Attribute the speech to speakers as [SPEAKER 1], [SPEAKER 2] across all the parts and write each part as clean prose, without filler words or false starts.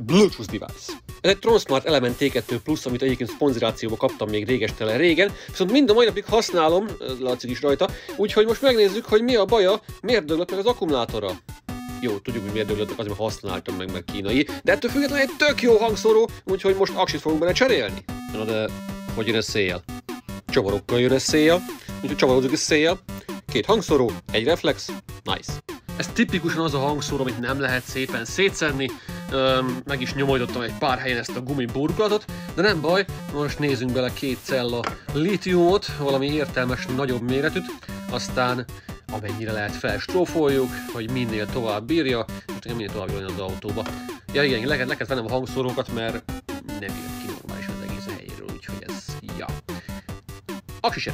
[SPEAKER 1] Bluetooth device. Ez egy Tronsmart Element T2 Plus, amit egyébként szponzorációba kaptam még régestelen régen, viszont mind a mai napig használom, látszik is rajta, úgyhogy most megnézzük, hogy mi a baja, miért döglött meg az akkumulátora. Jó, tudjuk, hogy miért döglött meg, azért, mert használtam meg, mert kínai, de ettől függetlenül egy tök jó hangszóró, úgyhogy most aksit fogunk bele cserélni. Na de, hogy jön ez széjjel? Csavarokkal jön ez széjjel, úgyhogy csavarozzuk is széjjel. 2 hangszóró, 1 reflex, nice. Ez tipikusan az a hangszóró, amit nem lehet szépen szétszedni. Meg is nyomorítottam egy pár helyen ezt a gumiburkolatot, de nem baj, most nézzünk bele 2 cella lítiumot, valami értelmes nagyobb méretűt, aztán amennyire lehet felstrófoljuk, hogy minél tovább bírja, most minél tovább jön az autóba. Ja igen, le kellett vennem a hangszórókat, mert nem jött ki normálisan az egész a helyéről, úgyhogy ez, ja. Aksi.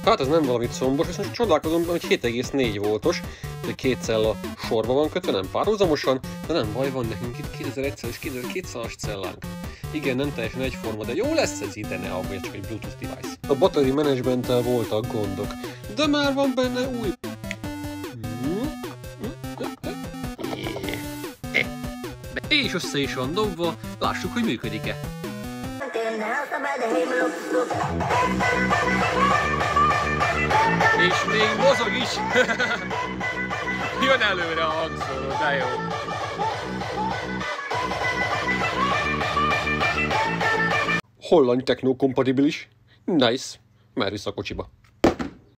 [SPEAKER 1] Hát ez nem valami combos, viszont csodálkozom, hogy 7,4 voltos, hogy 2 cella sorba van kötve, nem párhuzamosan, de nem baj, van nekünk itt 2100 és 2200-as cellánk. Igen, nem teljesen egyforma, de jó lesz ez ide, ne aggódj, csak egy Bluetooth device. A battery managementtel voltak gondok, de már van benne új... És össze is van dobva, lássuk, hogy működik-e. És még mozog is! Jön előre a hangszóró, de jó! Holland techno kompatibilis. Nice. Már vissza a kocsiba.